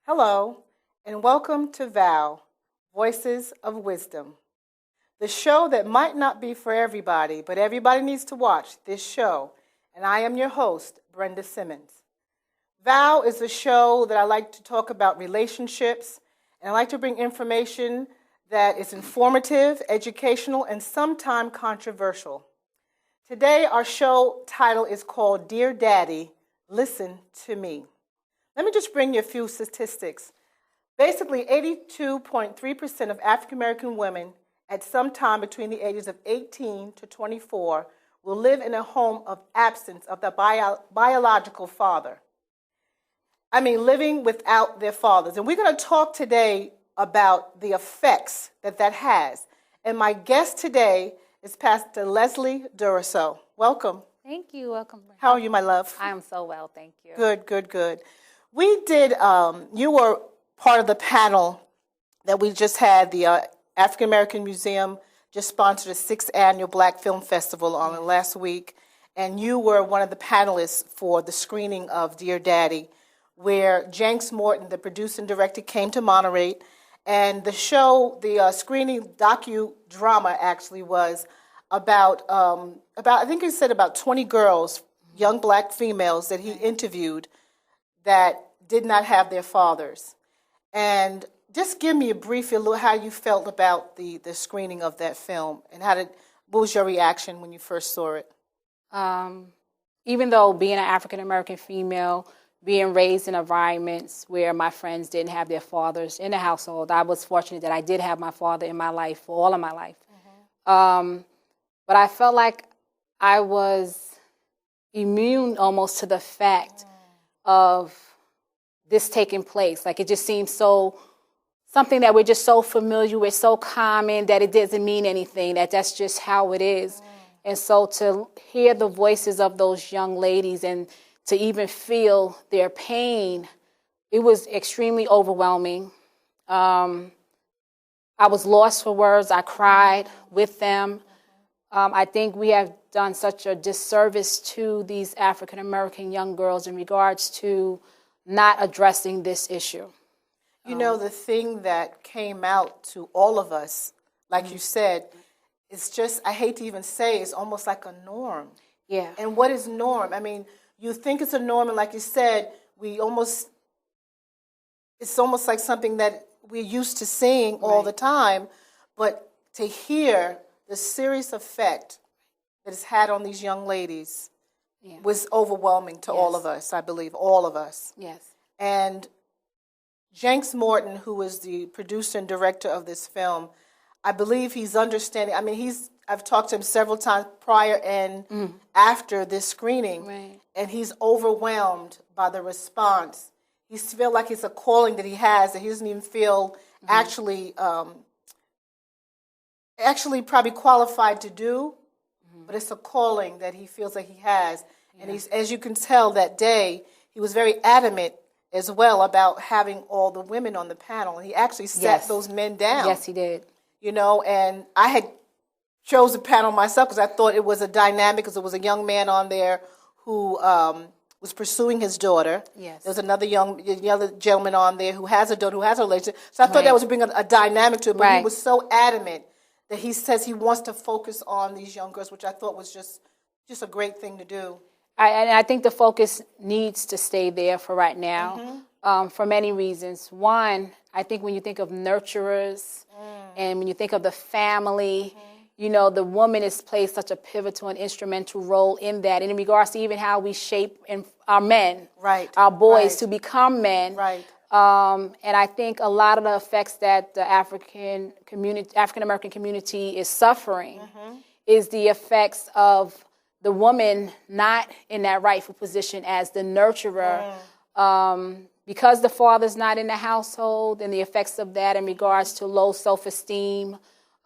Hello, and welcome to VOW, Voices of Wisdom, the show that might not be for everybody, but everybody needs to watch this show. And I am your host, Brenda Simmons. VOW is a show that I like to talk about relationships, and I like to bring information that is informative, educational, and sometimes controversial. Today, our show title is called Dear Daddy, Listen to Me. Let me just bring you a few statistics. Basically, 82.3% of African American women at some time between the ages of 18 to 24 will live in a home of absence of the biological father. I mean, living without their fathers. And we're going to talk today about the effects that has. And my guest today is Pastor Leslie Duraso. Welcome. Thank you. Welcome. How are you, my love? I am so well, thank you. Good. We did, you were part of the panel that we just had. The African American Museum just sponsored a 6th annual Black Film Festival on last week. And you were one of the panelists for the screening of Dear Daddy, where Jenks Morton, the producer and director, came to Monterey. And the show, the screening docudrama actually was about I think he said about 20 girls, young Black females that he interviewed that did not have their fathers. And just give me a brief how you felt about the screening of that film, and what was your reaction when you first saw it? Even though being an African American female, being raised in environments where my friends didn't have their fathers in the household, I was fortunate that I did have my father in my life for all of my life. Mm-hmm. But I felt like I was immune almost to the fact of this taking place. Like, it just seems something that we're just so familiar with, so common, that it doesn't mean anything, that's just how it is. And so to hear the voices of those young ladies and to even feel their pain, it was extremely overwhelming. I was lost for words. I cried with them. I think we have done such a disservice to these African American young girls in regards to not addressing this issue. You know, the thing that came out to all of us, like you said, it's just, I hate to even say, it's almost like a norm. Yeah. And what is norm? I mean, you think it's a norm, and like you said, it's almost like something that we're used to seeing all the time, but to hear the serious effect that it's had on these young ladies was overwhelming to all of us, I believe, all of us. Yes. And Jenks Morton, who is the producer and director of this film, I believe he's understanding. I mean, I've talked to him several times prior and after this screening, and he's overwhelmed by the response. He feels like it's a calling that he has that he doesn't even feel actually probably qualified to do, but it's a calling that he feels like he has. And he's, as you can tell that day, he was very adamant as well about having all the women on the panel. And he actually sat those men down. Yes, he did. You know, and I had chose the panel myself because I thought it was a dynamic, because there was a young man on there who was pursuing his daughter. Yes. There was another gentleman on there who has a daughter, who has a relationship. So I thought that was bringing a dynamic to it, but he was so adamant that he says he wants to focus on these young girls, which I thought was just a great thing to do. I think the focus needs to stay there for right now, for many reasons. One, I think when you think of nurturers and when you think of the family, you know, the woman has played such a pivotal and instrumental role in that. And in regards to even how we shape our men, our boys to become men. And I think a lot of the effects that the African American community is suffering is the effects of the woman not in that rightful position as the nurturer, because the father's not in the household, and the effects of that in regards to low self-esteem,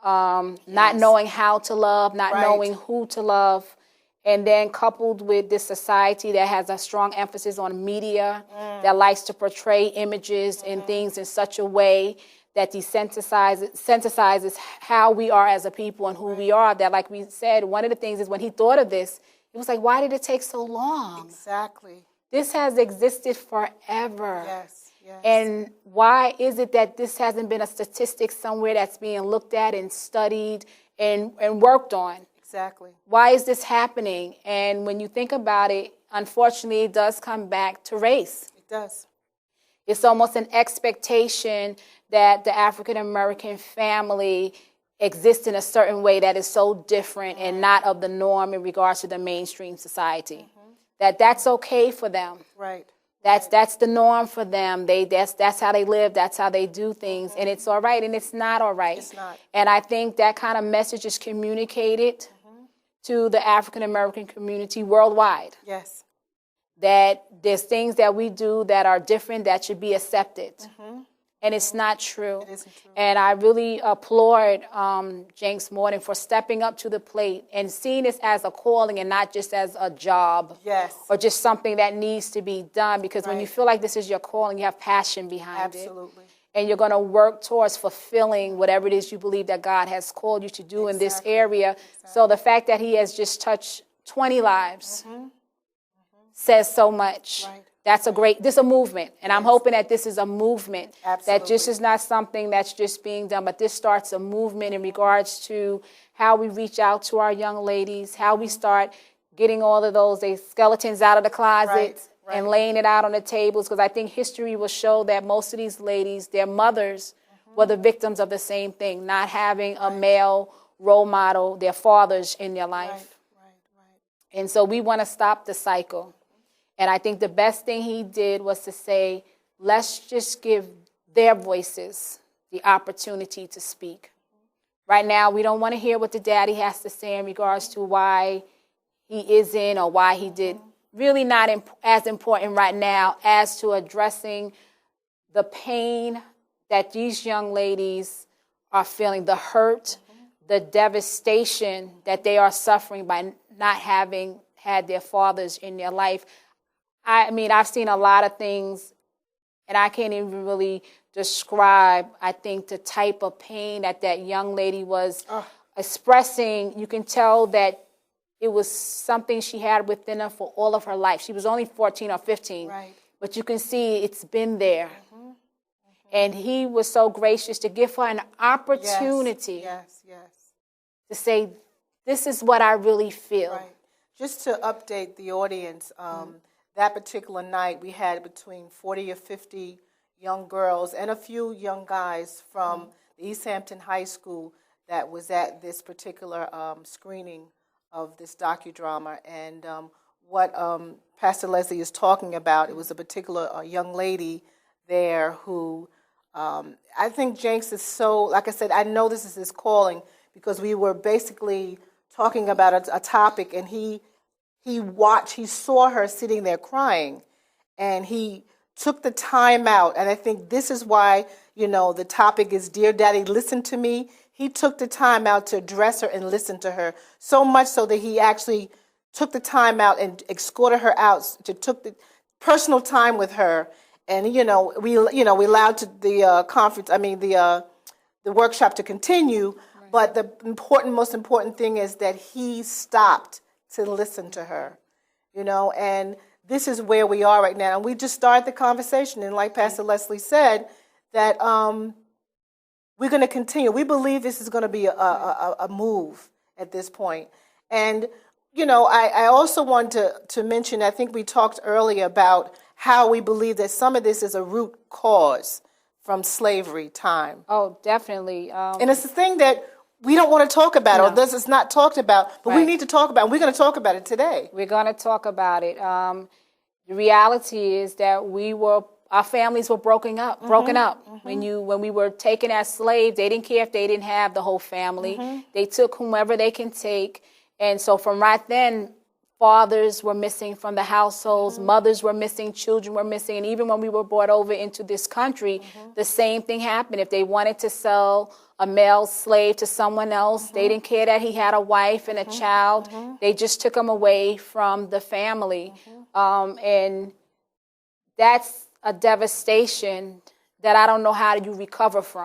not knowing how to love, not knowing who to love, and then coupled with this society that has a strong emphasis on media that likes to portray images and things in such a way that desensitizes how we are as a people and who we are, that, like we said, one of the things is when he thought of this, he was like, why did it take so long? Exactly. This has existed forever. Yes, yes. And why is it that this hasn't been a statistic somewhere that's being looked at and studied and worked on? Exactly. Why is this happening? And when you think about it, unfortunately, it does come back to race. It does. It's almost an expectation that the African-American family exists in a certain way that is so different and not of the norm in regards to the mainstream society. That's okay for them. Right. That's the norm for them. That's how they live. That's how they do things, and it's all right. And it's not all right. It's not. And I think that kind of message is communicated to the African American community worldwide. Yes. That there's things that we do that are different that should be accepted. And it's not true. It isn't true. And I really applaud Jenks Morton for stepping up to the plate and seeing this as a calling and not just as a job. Yes. Or just something that needs to be done. Because when you feel like this is your calling, you have passion behind it. Absolutely. And you're going to work towards fulfilling whatever it is you believe that God has called you to do in this area. So the fact that he has just touched 20 lives says so much. Right. That's this is a movement. And I'm hoping that this is a movement. Absolutely. That just is not something that's just being done, but this starts a movement in regards to how we reach out to our young ladies, how we start getting all of those skeletons out of the closets and laying it out on the tables. Because I think history will show that most of these ladies, their mothers were the victims of the same thing, not having a male role model, their fathers in their life. Right. And so we want to stop the cycle. And I think the best thing he did was to say, let's just give their voices the opportunity to speak. Right now, we don't want to hear what the daddy has to say in regards to why he isn't or why he did. Really not as important right now as to addressing the pain that these young ladies are feeling, the hurt, the devastation that they are suffering by not having had their fathers in their life. I mean, I've seen a lot of things, and I can't even really describe, I think, the type of pain that young lady was expressing. You can tell that it was something she had within her for all of her life. She was only 14 or 15, but you can see it's been there. And he was so gracious to give her an opportunity to say, this is what I really feel. Right. Just to update the audience, that particular night, we had between 40 or 50 young girls and a few young guys from the East Hampton High School that was at this particular screening of this docudrama. And what Pastor Leslie is talking about, it was a particular young lady there who, I think Jenks is so, like I said, I know this is his calling because we were basically talking about a topic, and he saw her sitting there crying, and he took the time out. And I think this is why, the topic is Dear Daddy, Listen to Me. He took the time out to address her and listen to her, so much so that he actually took the time out and escorted her out, took the personal time with her. And, we allowed the workshop to continue. Right. But the most important thing is that he stopped to listen to her, and this is where we are right now. And we just started the conversation, and like Pastor Leslie said, that we're going to continue. We believe this is going to be a move at this point. And, I also want to mention, I think we talked earlier about how we believe that some of this is a root cause from slavery time. Oh, definitely. And it's the thing that we don't want to talk about, or this is not talked about, but we need to talk about it. And we're going to talk about it today. We're going to talk about it. The reality is that our families were broken up. When we were taken as slaves, they didn't care if they didn't have the whole family. They took whomever they can take. And so from right then, fathers were missing from the households, mothers were missing, children were missing. And even when we were brought over into this country, the same thing happened. If they wanted to sell a male slave to someone else, they didn't care that he had a wife and a child. They just took him away from the family. And that's a devastation that I don't know how you recover from.